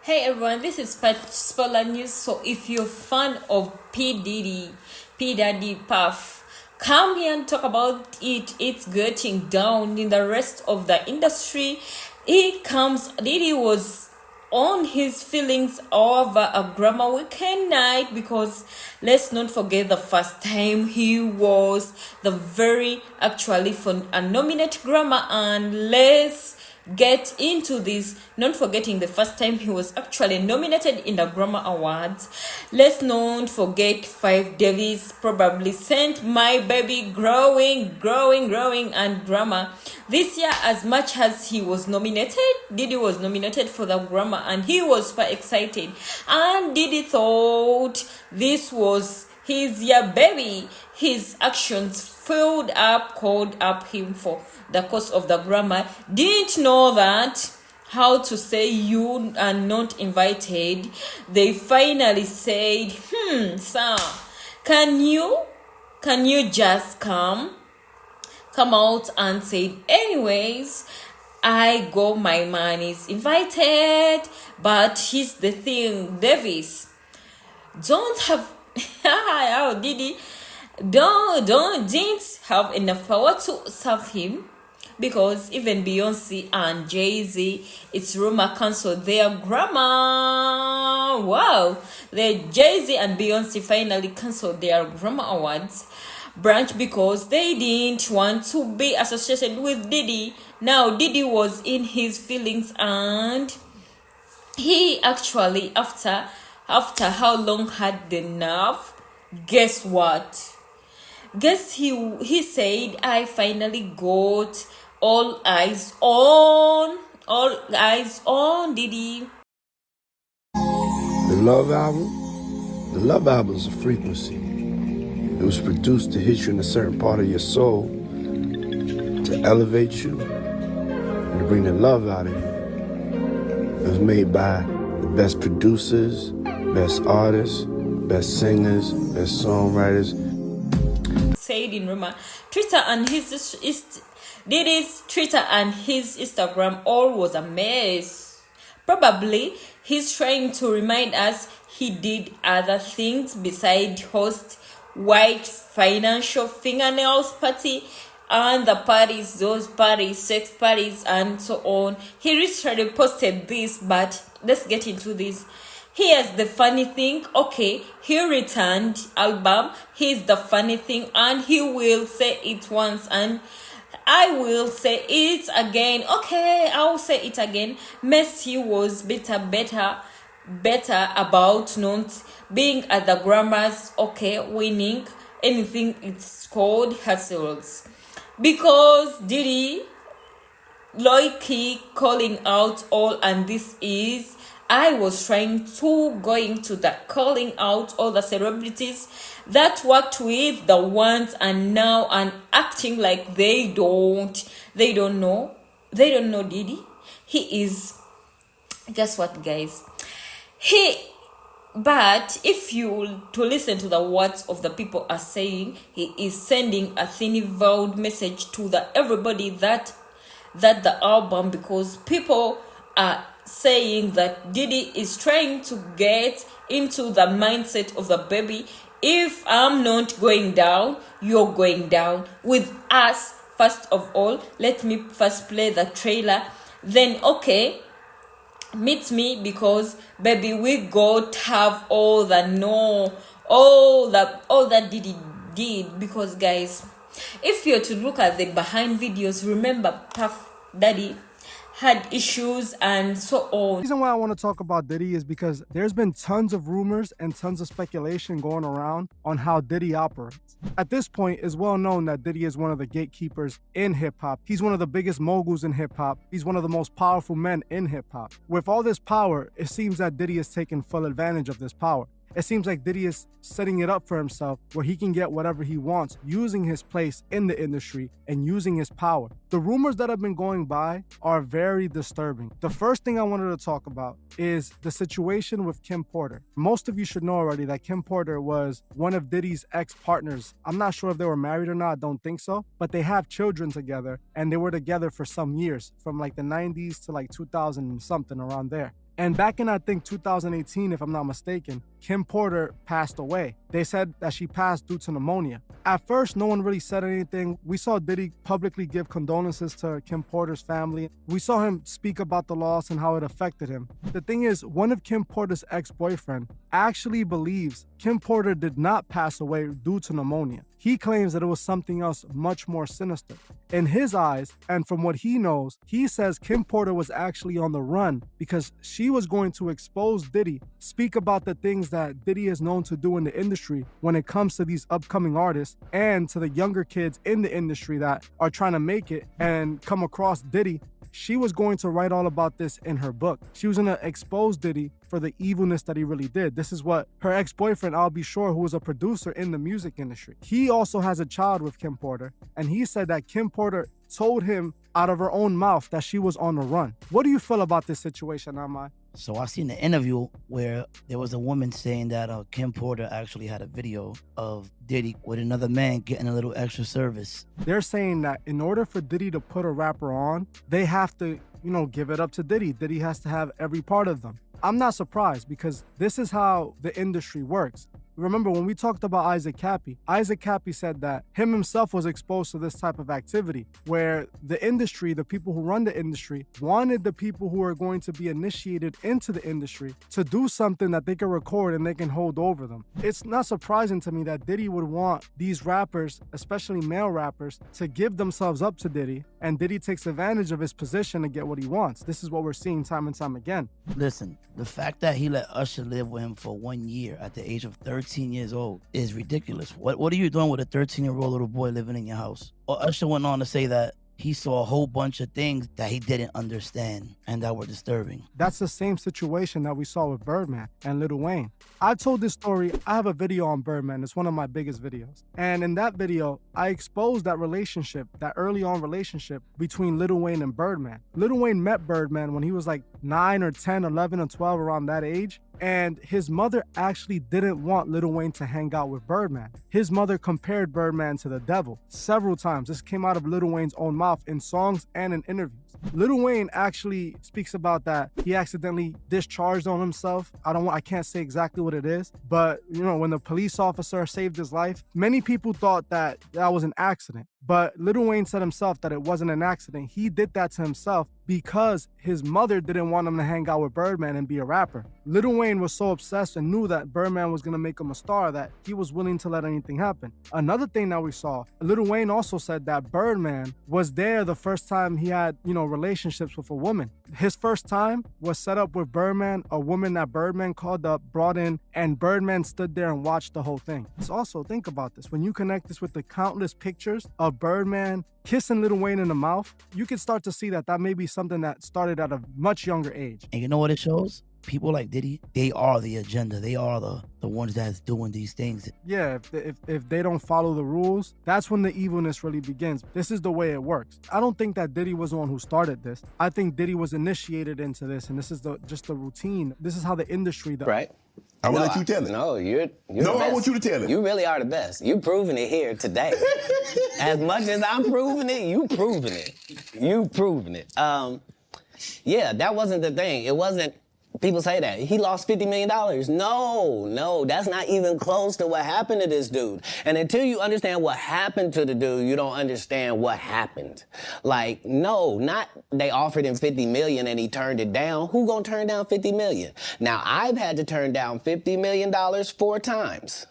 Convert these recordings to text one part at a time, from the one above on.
Hey everyone, this is Spoiler News. So if you're a fan of P Daddy Puff, come here and talk about it. It's getting down in the rest of the industry. Diddy was on his feelings over a Grammy weekend night because let's not forget the first time he was the very actually for a nominated Grammy, and let's get into this, not forgetting the first time he was actually nominated in the Grammy Awards. Let's not forget Five Davis probably sent My Baby growing and Grammy this year. As much as he was nominated, Diddy was nominated for the Grammy and he was super excited, and Diddy thought this was his year baby. His actions called up him for the course of the Grammy. Didn't know that how to say you are not invited. They finally said, sir, can you just come out and say, anyways, I got my man is invited, but here's the thing, Davis, don't have how Diddy didn't have enough power to serve him, because even Beyonce and Jay-Z, it's rumor, canceled their Grammy. Wow, the Jay-Z and Beyonce finally canceled their Grammy Awards branch because they didn't want to be associated with Diddy. Now Diddy was in his feelings, and he actually after how long had the nerve, guess what? Guess he said, I finally got all eyes on Diddy. The Love Album is a frequency. It was produced to hit you in a certain part of your soul, to elevate you, and to bring the love out of you. It was made by the best producers, best artists, best singers, best songwriters. Said in rumor, Twitter and Diddy's Twitter and his Instagram all was a mess. Probably he's trying to remind us he did other things besides host white financial fingernails party and the parties, those parties, sex parties and so on. He recently posted this, but let's get into this. Here's the funny thing. Okay, he returned album. Here's the funny thing, and he will say it once and I will say it again. Okay, I'll say it again. Messi was better about not being at the Grammys, okay, winning anything. It's called hassles, because Diddy Loiki calling out all, and this is I was trying to going to the calling out all the celebrities that worked with the ones and now and acting like they don't know Diddy. He is, guess what guys, but if you to listen to the words of the people are saying, he is sending a thin veiled message to the everybody that the album, because people are saying that Diddy is trying to get into the mindset of the baby. If I'm not going down, you're going down with us. First of all, let me first play the trailer, then okay, meet me, because baby we got have all that Diddy did. Because guys, if you're to look at the behind videos, remember Puff Daddy had issues and so on. The reason why I want to talk about Diddy is because there's been tons of rumors and tons of speculation going around on how Diddy operates. At this point, it's well known that Diddy is one of the gatekeepers in hip-hop. He's one of the biggest moguls in hip-hop. He's one of the most powerful men in hip-hop. With all this power, it seems that Diddy is taking full advantage of this power. It seems like Diddy is setting it up for himself where he can get whatever he wants using his place in the industry and using his power. The rumors that have been going by are very disturbing. The first thing I wanted to talk about is the situation with Kim Porter. Most of you should know already that Kim Porter was one of Diddy's ex-partners. I'm not sure if they were married or not, I don't think so, but they have children together, and they were together for some years, from like the 90s to like 2000 and something around there. And back in, I think, 2018, if I'm not mistaken, Kim Porter passed away. They said that she passed due to pneumonia. At first, no one really said anything. We saw Diddy publicly give condolences to Kim Porter's family. We saw him speak about the loss and how it affected him. The thing is, one of Kim Porter's ex-boyfriend actually believes Kim Porter did not pass away due to pneumonia. He claims that it was something else much more sinister. In his eyes, and from what he knows, he says Kim Porter was actually on the run because she was going to expose Diddy, speak about the things that Diddy is known to do in the industry when it comes to these upcoming artists and to the younger kids in the industry that are trying to make it and come across Diddy. She was going to write all about this in her book. She was going to expose Diddy for the evilness that he really did. This is what her ex-boyfriend, I'll Be Sure, who was a producer in the music industry. He also has a child with Kim Porter, and he said that Kim Porter told him out of her own mouth that she was on the run. What do you feel about this situation, Amai? So I seen the interview where there was a woman saying that Kim Porter actually had a video of Diddy with another man getting a little extra service. They're saying that in order for Diddy to put a rapper on, they have to, give it up to Diddy. Diddy has to have every part of them. I'm not surprised because this is how the industry works. Remember, when we talked about Isaac Kappy said that him himself was exposed to this type of activity where the industry, the people who run the industry, wanted the people who are going to be initiated into the industry to do something that they can record and they can hold over them. It's not surprising to me that Diddy would want these rappers, especially male rappers, to give themselves up to Diddy, and Diddy takes advantage of his position to get what he wants. This is what we're seeing time and time again. Listen, the fact that he let Usher live with him for 1 year at the age of 13 years old is ridiculous. What are you doing with a 13-year-old little boy living in your house? Or Usher went on to say that he saw a whole bunch of things that he didn't understand and that were disturbing. That's the same situation that we saw with Birdman and Lil Wayne. I told this story, I have a video on Birdman. It's one of my biggest videos. And in that video, I exposed that relationship, that early on relationship between Lil Wayne and Birdman. Lil Wayne met Birdman when he was like 9 or 10, 11 or 12, around that age. And his mother actually didn't want Lil Wayne to hang out with Birdman. His mother compared Birdman to the devil several times. This came out of Lil Wayne's own mouth in songs and in interviews. Lil Wayne actually speaks about that he accidentally discharged on himself. I can't say exactly what it is, but when the police officer saved his life, many people thought that was an accident. But Lil Wayne said himself that it wasn't an accident. He did that to himself because his mother didn't want him to hang out with Birdman and be a rapper. Lil Wayne was so obsessed and knew that Birdman was going to make him a star that he was willing to let anything happen. Another thing that we saw, Lil Wayne also said that Birdman was there the first time he had, relationships with a woman. His first time was set up with Birdman, a woman that Birdman called up, brought in, and Birdman stood there and watched the whole thing. So also think about this. When you connect this with the countless pictures of Birdman kissing Lil Wayne in the mouth, you can start to see that may be something that started at a much younger age. And you know what it shows? People like Diddy, they are the agenda. They are the ones that's doing these things. Yeah, if they don't follow the rules, that's when the evilness really begins. This is the way it works. I don't think that Diddy was the one who started this. I think Diddy was initiated into this, and this is just the routine. This is how the industry does. Right. I will let you tell it. No, you're No, the I best. want you to tell it. You really are the best. You proving it here today. As much as I'm proving it, you proving it. You proving it. Yeah, that wasn't the thing. It wasn't. People say that. He lost $50 million. No, that's not even close to what happened to this dude. And until you understand what happened to the dude, you don't understand what happened. Like, no, not they offered him $50 million and he turned it down. Who gonna turn down $50 million? Now, I've had to turn down $50 million 4 times.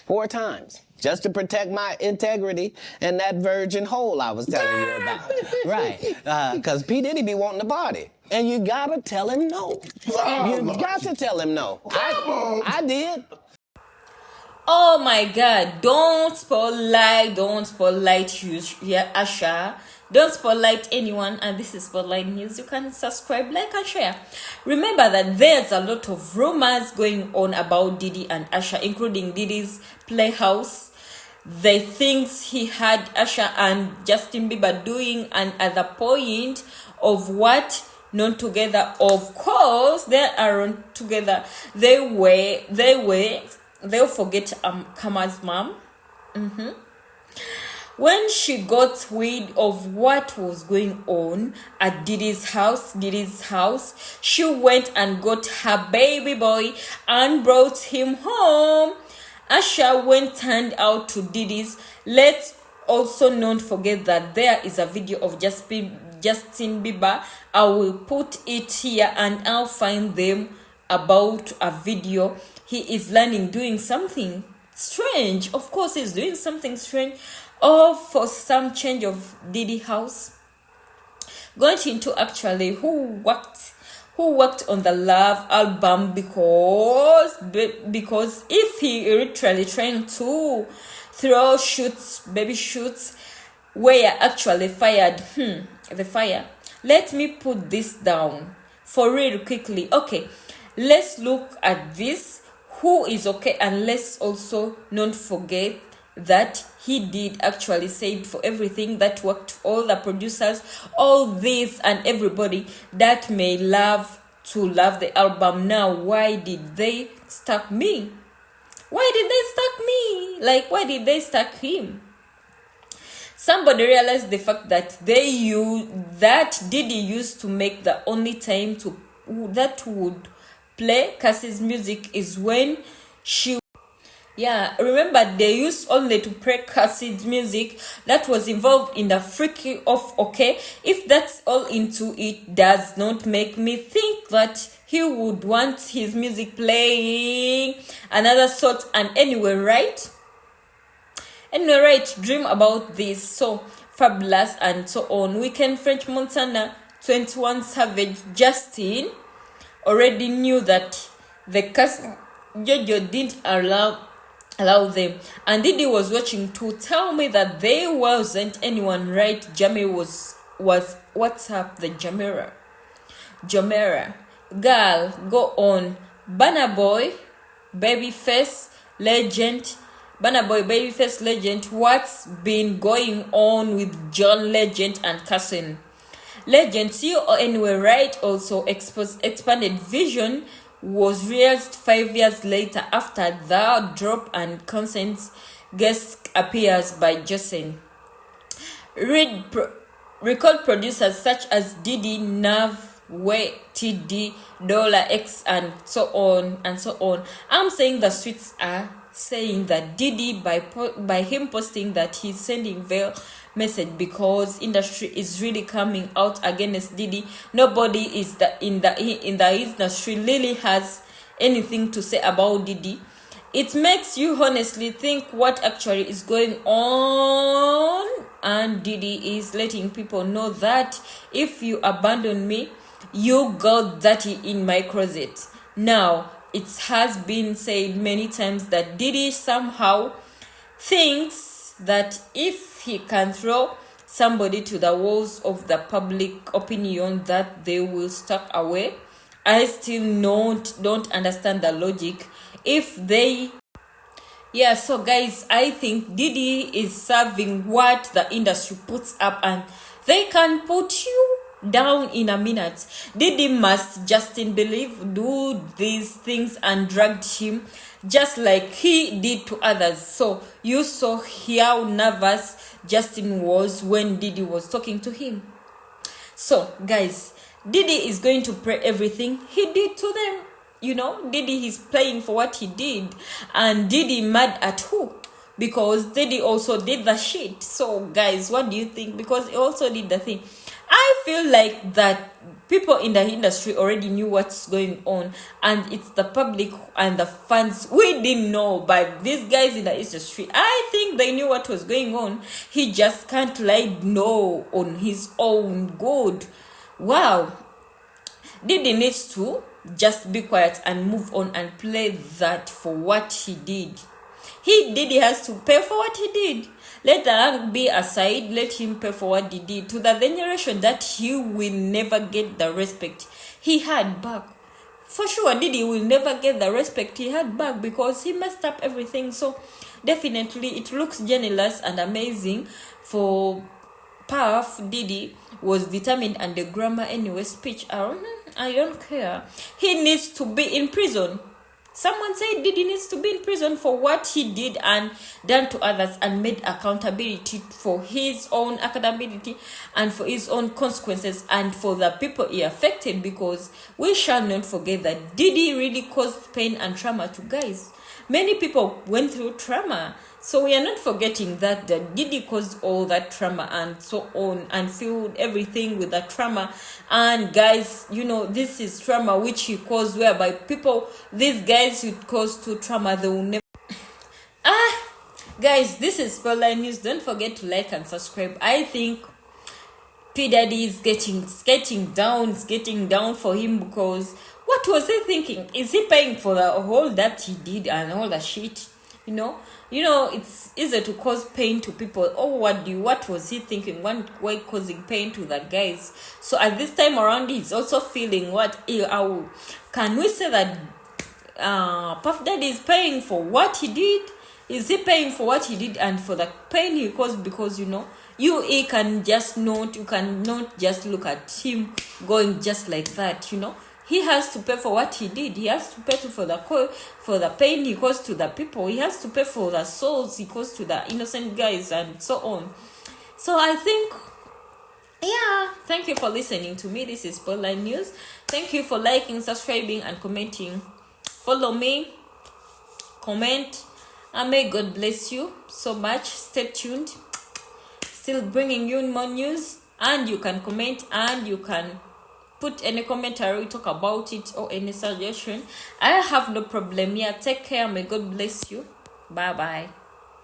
4 times. Just to protect my integrity and that virgin hole I was telling you about. Right. Because P. Diddy be wanting to party. And you gotta tell him no. You got to tell him no. I did. Oh my God, don't spotlight Usher. Don't spotlight anyone, and this is Spotlight News. You can subscribe, like, and share. Remember that there's a lot of rumors going on about Diddy and Usher, including Diddy's Playhouse, the things he had Usher and Justin Bieber doing, and at the point of what not together. Of course, they aren't together. They'll forget Kama's mom. When she got wind of what was going on at Diddy's house, she went and got her baby boy and brought him home. Asha went turned out to Diddy's. Let's also not forget that there is a video of Justin Bieber. I will put it here and I'll find them about a video. He is learning, doing something strange. Of course, he's doing something strange. Or for some change of Diddy house. Going into actually who worked on the Love album, because if he literally trying to throw baby shoots were actually fired. The fire. Let me put this down for real quickly. Okay, let's look at this. Who is okay, and let's also not forget that he did actually say for everything that worked, all the producers, all this and everybody that may love the album. Now, why did they stuck me? Why did they stuck me? Like, why did they stuck him? Somebody realized the fact that Diddy used to make the only time that would play Cassie's music is when she. Yeah, remember they used only to play Cassie's music that was involved in the freaking off, okay? If that's all into it, does not make me think that he would want his music playing another sort. And anyway, right? Dream about this. So fabulous and so on. Weekend French Montana, 21 Savage, Justin already knew that the Jojo didn't allow them, and Diddy was watching to tell me that there wasn't anyone, right? Jamie was what's up, the Jamera girl, go on. Burna Boy Babyface legend, what's been going on with John Legend and Cousin Legend? See you anyway, right? Also expanded vision was released 5 years later after the drop, and consent guest appears by Jason. Record producers such as Diddy, Nav, Way, TD, Dollar X, and so on and so on. I'm saying the streets are saying that Diddy, by him posting that he's sending veil message because industry is really coming out against Diddy. Nobody is in the industry really has anything to say about Diddy. It makes you honestly think what actually is going on, and Diddy is letting people know that if you abandon me, you got dirty in my closet. Now, it has been said many times that Diddy somehow thinks that if he can throw somebody to the walls of the public opinion, that they will stuck away. I still don't understand the logic. So guys, I think Diddy is serving what the industry puts up, and they can put you down in a minute. Diddy must Justin believe do these things and dragged him just like he did to others. So you saw how nervous Justin was when Diddy was talking to him. So guys, Diddy is going to pray everything he did to them. Diddy is playing for what he did, and Diddy mad at who? Because Diddy also did the shit. So guys, what do you think? Because he also did the thing. I feel like that people in the industry already knew what's going on, and it's the public and the fans we didn't know, but these guys in the industry, I think they knew what was going on. He just can't know on his own good. Wow. Diddy needs to just be quiet and move on and play that for what he did. Diddy has to pay for what he did. Let that be aside. Let him pay for what he did to the generation that he will never get the respect he had back. For sure, Diddy will never get the respect he had back because he messed up everything. So definitely it looks genius and amazing for Puff. Diddy was determined, and the grammar anyway speech, I don't care. He needs to be in prison. Someone said Diddy needs to be in prison for what he did and done to others, and made accountability for his own accountability and for his own consequences and for the people he affected, because we shall not forget that Diddy really caused pain and trauma to guys. Many people went through trauma, so we are not forgetting that Diddy caused all that trauma and so on, and filled everything with that trauma. And guys, this is trauma which he caused, whereby these guys who caused to trauma, they will never. Guys, this is Spotlight News. Don't forget to like and subscribe. I think P Daddy is getting down for him, because what was he thinking? Is he paying for the whole that he did and all that shit? It's easy to cause pain to people. Oh, what was he thinking? Why causing pain to that guys? So at this time around, he's also feeling can we say that Puff Daddy is paying for what he did? Is he paying for what he did and for the pain he caused? Because you cannot just look at him going just like that. He has to pay for what he did. He has to pay for the pain he caused to the people. He has to pay for the souls he caused to the innocent guys and so on. So I think, thank you for listening to me. This is Spotlight News. Thank you for liking, subscribing, and commenting. Follow me, comment, and may God bless you so much. Stay tuned. Still bringing you more news, and you can comment, and you can put any commentary, talk about it, or any suggestion. I have no problem here. Take care. May God bless you. Bye bye.